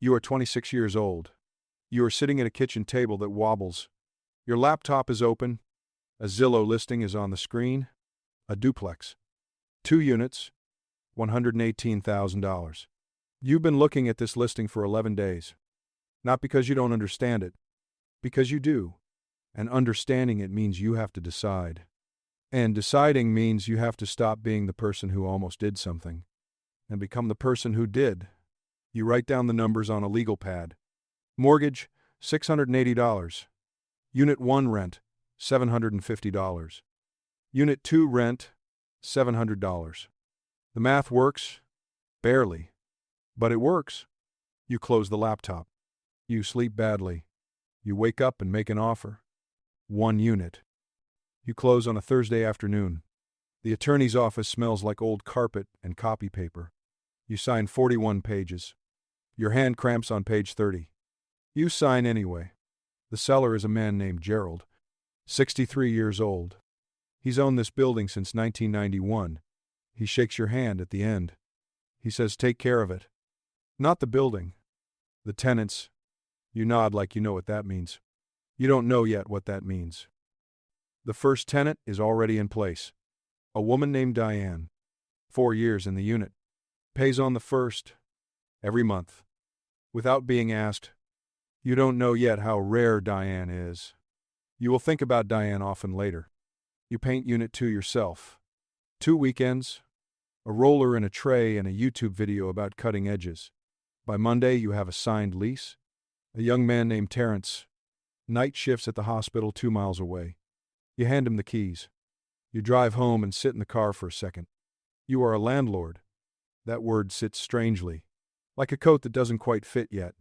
You are 26 years old. You are sitting at a kitchen table that wobbles. Your laptop is open. A Zillow listing is on the screen. A duplex. 2 units. $118,000. You've been looking at this listing for 11 days. Not because you don't understand it. Because you do. And understanding it means you have to decide. And deciding means you have to stop being the person who almost did something and become the person who did. You write down the numbers on a legal pad. Mortgage, $680. Unit 1 rent, $750. Unit 2 rent, $700. The math works? Barely. But it works. You close the laptop. You sleep badly. You wake up and make an offer. 1 unit. You close on a Thursday afternoon. The attorney's office smells like old carpet and copy paper. You sign 41 pages. Your hand cramps on page 30. You sign anyway. The seller is a man named Gerald, 63 years old. He's owned this building since 1991. He shakes your hand at the end. He says, "Take care of it." Not the building. The tenants. You nod like you know what that means. You don't know yet what that means. The first tenant is already in place. A woman named Diane. 4 years in the unit. Pays on the first. Every month. Without being asked. You don't know yet how rare Diane is. You will think about Diane often later. You paint Unit 2 yourself. 2 weekends. A roller in a tray and a YouTube video about cutting edges. By Monday you have a signed lease. A young man named Terrence. Night shifts at the hospital 2 miles away. You hand him the keys. You drive home and sit in the car for a second. You are a landlord. That word sits strangely, like a coat that doesn't quite fit yet.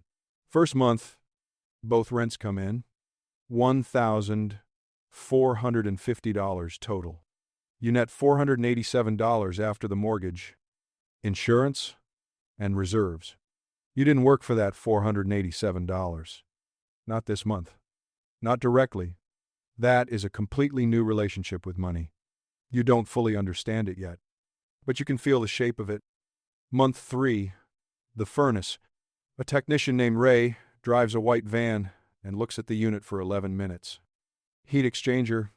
First month, both rents come in. $1,450 total. You net $487 after the mortgage, insurance, and reserves. You didn't work for that $487. Not this month. Not directly. That is a completely new relationship with money. You don't fully understand it yet, but you can feel the shape of it. Month 3, the furnace. A technician named Ray drives a white van and looks at the unit for 11 minutes. Heat exchanger,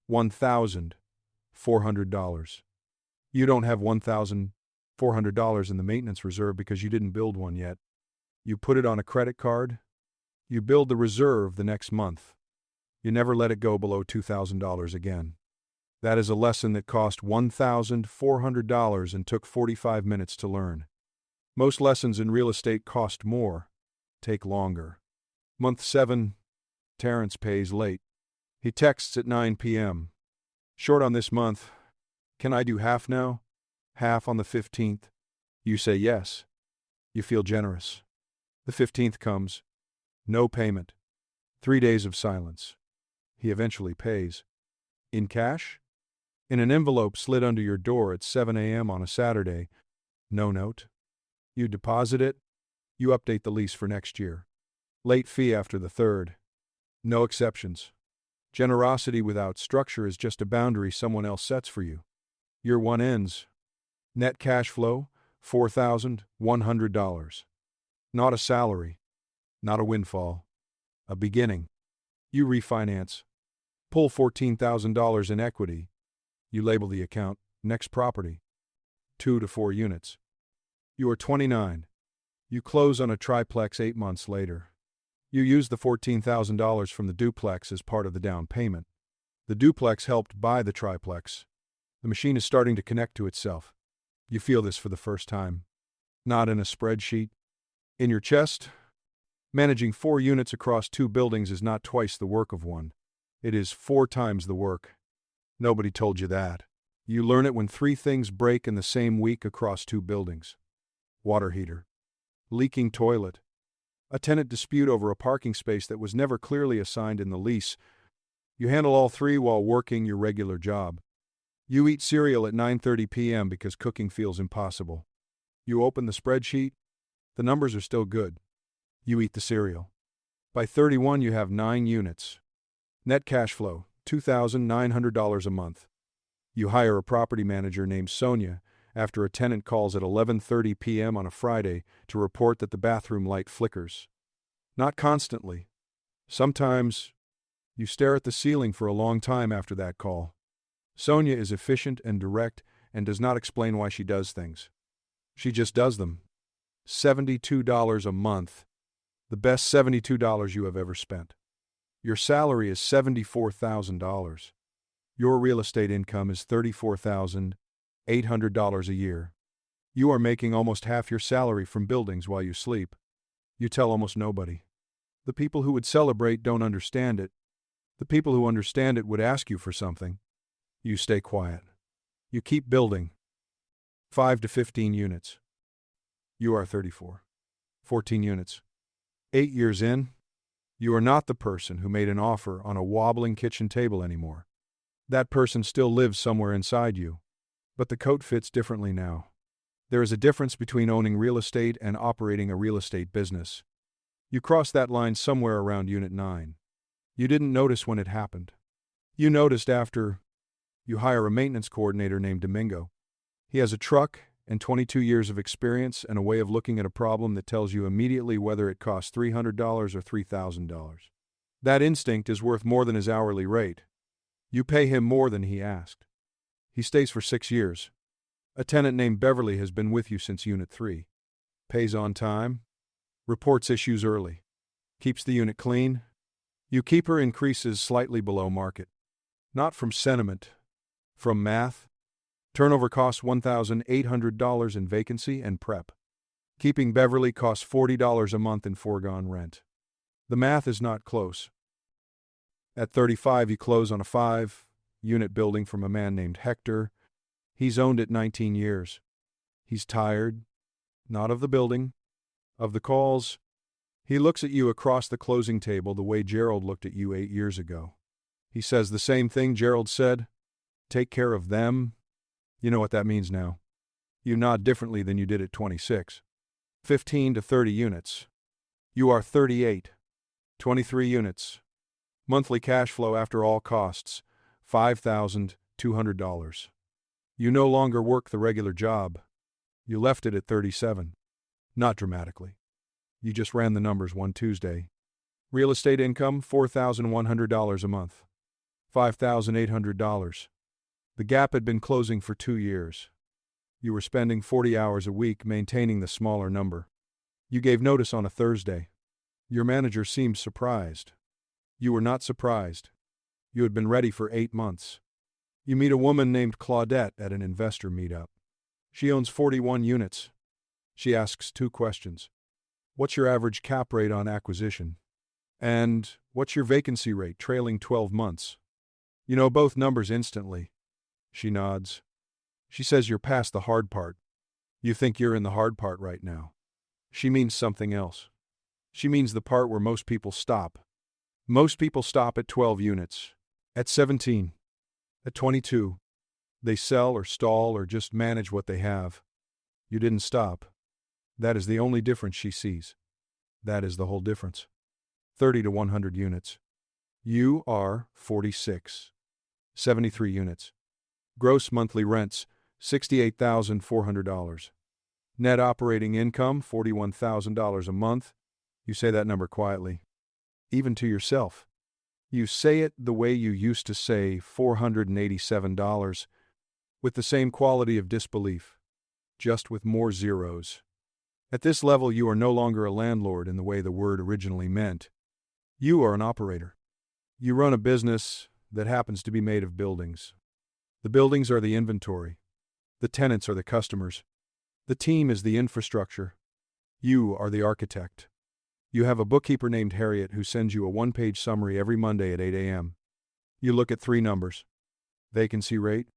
$1,400. You don't have $1,400 in the maintenance reserve because you didn't build one yet. You put it on a credit card. You build the reserve the next month. You never let it go below $2,000 again. That is a lesson that cost $1,400 and took 45 minutes to learn. Most lessons in real estate cost more, take longer. Month 7, Terrence pays late. He texts at 9 p.m. Short on this month. Can I do half now? Half on the 15th. You say yes. You feel generous. The 15th comes. No payment. 3 days of silence. He eventually pays. In cash? In an envelope slid under your door at 7 a.m. on a Saturday. No note. You deposit it. You update the lease for next year. Late fee after the 3rd. No exceptions. Generosity without structure is just a boundary someone else sets for you. Year 1 ends. Net cash flow, $4,100. Not a salary. Not a windfall. A beginning. You refinance. Pull $14,000 in equity. You label the account, next property. 2 to 4 units. You are 29. You close on a triplex 8 months later. You use the $14,000 from the duplex as part of the down payment. The duplex helped buy the triplex. The machine is starting to connect to itself. You feel this for the first time. Not in a spreadsheet. In your chest. Managing 4 units across 2 buildings is not twice the work of one. It is 4 times the work. Nobody told you that. You learn it when 3 things break in the same week across 2 buildings. Water heater. Leaking toilet. A tenant dispute over a parking space that was never clearly assigned in the lease. You handle all 3 while working your regular job. You eat cereal at 9:30 p.m. because cooking feels impossible. You open the spreadsheet. The numbers are still good. You eat the cereal. By 31, you have 9 units. Net cash flow, $2,900 a month. You hire a property manager named Sonia after a tenant calls at 11:30 p.m. on a Friday to report that the bathroom light flickers. Not constantly. Sometimes you stare at the ceiling for a long time after that call. Sonia is efficient and direct and does not explain why she does things. She just does them. $72 a month. The best $72 you have ever spent. Your salary is $74,000. Your real estate income is $34,800 a year. You are making almost half your salary from buildings while you sleep. You tell almost nobody. The people who would celebrate don't understand it. The people who understand it would ask you for something. You stay quiet. You keep building. 5 to 15 units. You are 34. 14 units. 8 years in, you are not the person who made an offer on a wobbling kitchen table anymore. That person still lives somewhere inside you. But the coat fits differently now. There is a difference between owning real estate and operating a real estate business. You cross that line somewhere around Unit 9. You didn't notice when it happened. You noticed after you hire a maintenance coordinator named Domingo. He has a truck and 22 years of experience and a way of looking at a problem that tells you immediately whether it costs $300 or $3,000. That instinct is worth more than his hourly rate. You pay him more than he asked. He stays for 6 years. A tenant named Beverly has been with you since Unit 3. Pays on time. Reports issues early. Keeps the unit clean. You keep her increases slightly below market. Not from sentiment. From math. Turnover costs $1,800 in vacancy and prep. Keeping Beverly costs $40 a month in foregone rent. The math is not close. At 35, you close on a 5-unit building from a man named Hector. He's owned it 19 years. He's tired, not of the building, of the calls. He looks at you across the closing table the way Gerald looked at you 8 years ago. He says the same thing Gerald said. Take care of them. You know what that means now. You nod differently than you did at 26. 15 to 30 units. You are 38. 23 units. Monthly cash flow after all costs, $5,200. You no longer work the regular job. You left it at 37. Not dramatically. You just ran the numbers one Tuesday. Real estate income, $4,100 a month. $5,800. The gap had been closing for 2 years. You were spending 40 hours a week maintaining the smaller number. You gave notice on a Thursday. Your manager seemed surprised. You were not surprised. You had been ready for 8 months. You meet a woman named Claudette at an investor meetup. She owns 41 units. She asks 2 questions. What's your average cap rate on acquisition? And what's your vacancy rate trailing 12 months? You know both numbers instantly. She nods. She says you're past the hard part. You think you're in the hard part right now. She means something else. She means the part where most people stop. Most people stop at 12 units. At 17. At 22. They sell or stall or just manage what they have. You didn't stop. That is the only difference she sees. That is the whole difference. 30 to 100 units. You are 46. 73 units. Gross monthly rents, $68,400. Net operating income, $41,000 a month. You say that number quietly. Even to yourself. You say it the way you used to say $487, with the same quality of disbelief, just with more zeros. At this level, you are no longer a landlord in the way the word originally meant. You are an operator. You run a business that happens to be made of buildings. The buildings are the inventory. The tenants are the customers. The team is the infrastructure. You are the architect. You have a bookkeeper named Harriet who sends you a 1-page summary every Monday at 8 a.m. You look at 3 numbers. Vacancy rate,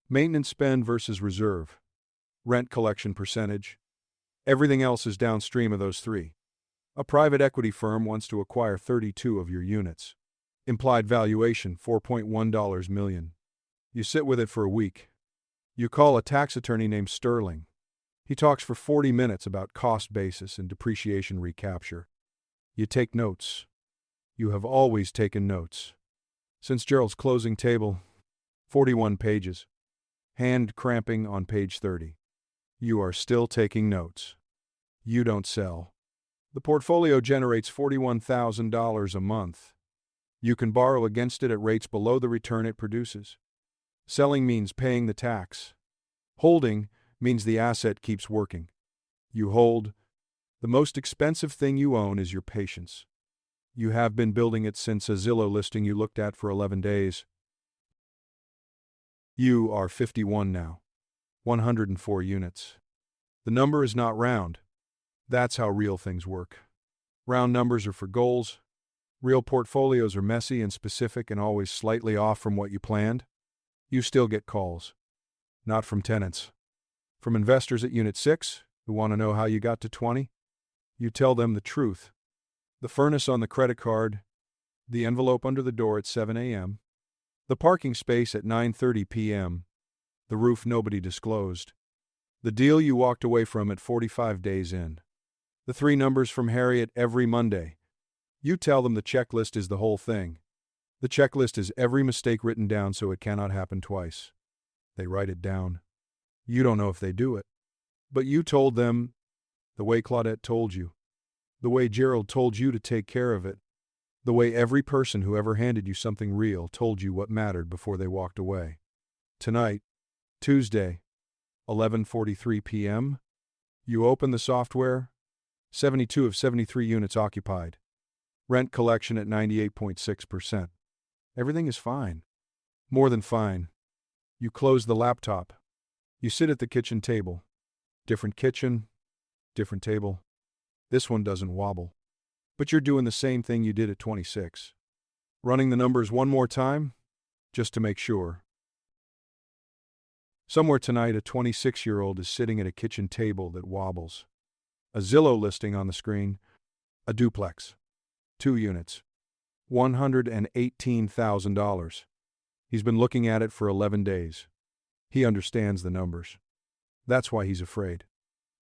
maintenance spend versus reserve, rent collection percentage. Everything else is downstream of those 3. A private equity firm wants to acquire 32 of your units. Implied valuation, $4.1 million. You sit with it for a week. You call a tax attorney named Sterling. He talks for 40 minutes about cost basis and depreciation recapture. You take notes. You have always taken notes. Since Gerald's closing table, 41 pages. Hand cramping on page 30. You are still taking notes. You don't sell. The portfolio generates $41,000 a month. You can borrow against it at rates below the return it produces. Selling means paying the tax. Holding means the asset keeps working. You hold. The most expensive thing you own is your patience. You have been building it since a Zillow listing you looked at for 11 days. You are 51 now. 104 units. The number is not round. That's how real things work. Round numbers are for goals. Real portfolios are messy and specific and always slightly off from what you planned. You still get calls. Not from tenants. From investors at Unit 6 who want to know how you got to 20. You tell them the truth. The furnace on the credit card, the envelope under the door at 7 a.m., the parking space at 9:30 p.m., the roof nobody disclosed, the deal you walked away from at 45 days in, the 3 numbers from Harriet every Monday. You tell them the checklist is the whole thing. The checklist is every mistake written down so it cannot happen twice. They write it down. You don't know if they do it. But you told them the way Claudette told you, the way Gerald told you to take care of it, the way every person who ever handed you something real told you what mattered before they walked away. Tonight, Tuesday, 11:43 p.m., you open the software, 72 of 73 units occupied. Rent collection at 98.6%. Everything is fine. More than fine. You close the laptop. You sit at the kitchen table. Different kitchen, different table. This one doesn't wobble. But you're doing the same thing you did at 26. Running the numbers one more time, just to make sure. Somewhere tonight, a 26-year-old is sitting at a kitchen table that wobbles. A Zillow listing on the screen, a duplex. 2 units. $118,000. He's been looking at it for 11 days. He understands the numbers. That's why he's afraid.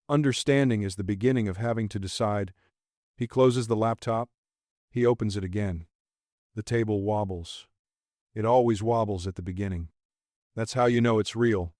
Understanding is the beginning of having to decide. He closes the laptop. He opens it again. The table wobbles. It always wobbles at the beginning. That's how you know it's real.